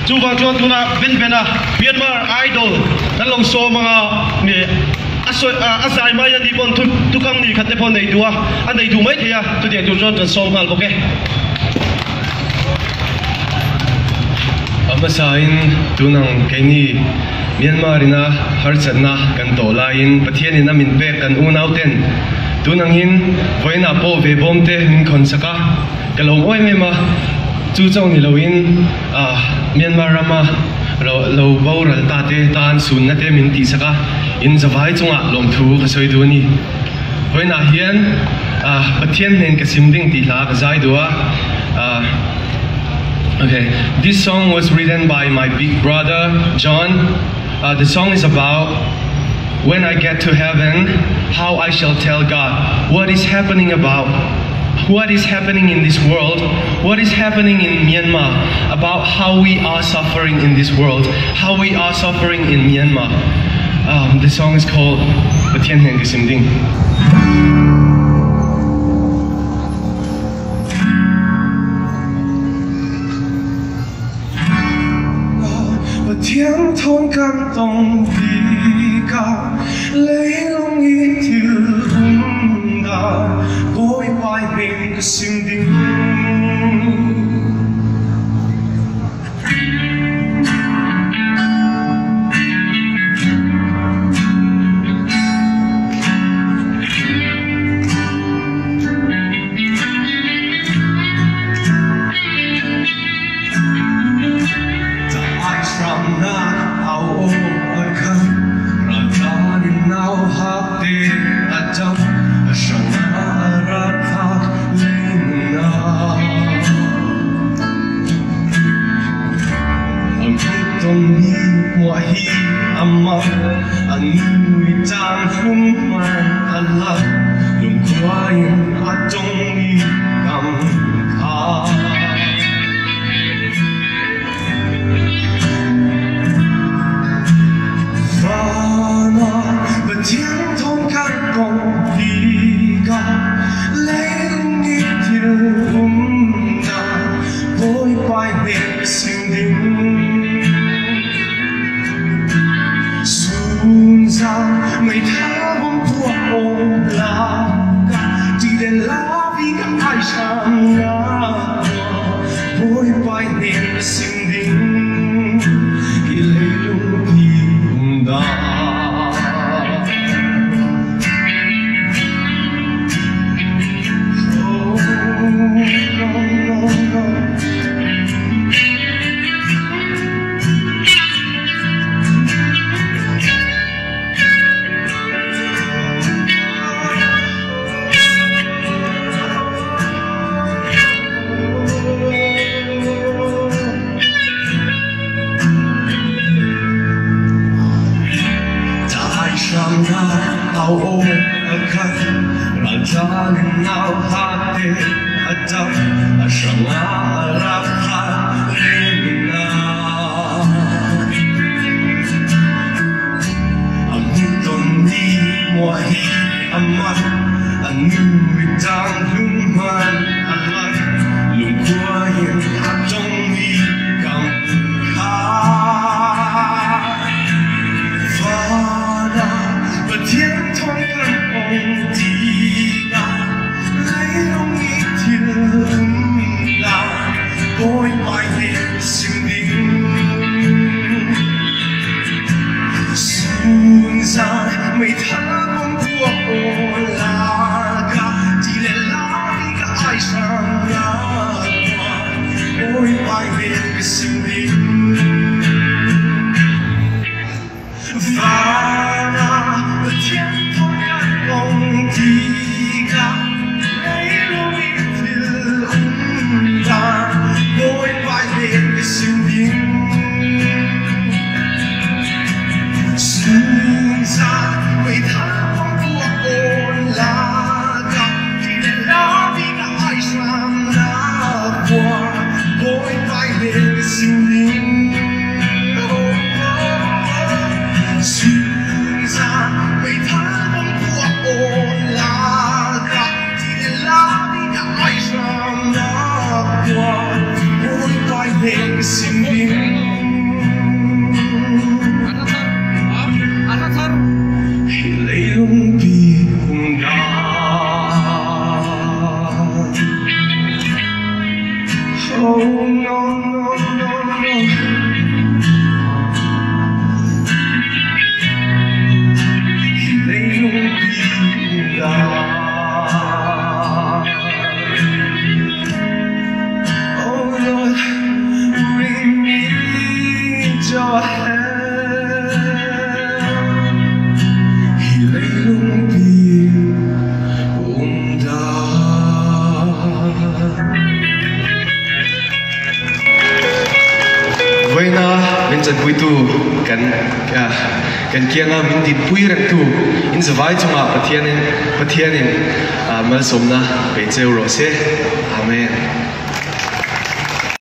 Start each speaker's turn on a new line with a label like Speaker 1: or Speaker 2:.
Speaker 1: chu wang chuan tuna ben Myanmar idol kan long so manga ni asai mai ani pon tu kam ni khate pon nei duwa an nei du mai thia tu dia tu jon kan som hal boke amasain tunang kaini Myanmar ina harchatna kan to lain pathian ina min ve kan unauten tunang hin voina po ve bomte hin khonsaka kalom oi mema chu chong ni loin Myanmar rama lo boral ta te tan sun na te min ti saka in zawai chunga lom thu ka soi du ni voina hian pathian nen ka simding ti la ka zai duwa okay, this song was written by my big brother John. The song is about when I get to heaven, how I shall tell God what is happening in this world, what is happening in Myanmar, about how we are suffering in this world, how we are suffering in Myanmar. The song is called Patien Hen Kisimding.
Speaker 2: Thiên thôn căn tông đi cả lấy lòng ý thiếu đã gối vai bên cái sinh đinh
Speaker 3: Xin
Speaker 2: cho em thì lấy lung tiền ôm đau
Speaker 1: với na bên chân bụi tu kan kiang a min dit pui rang tu in zawai chunga pathianin mal somna pe cheu ro se amen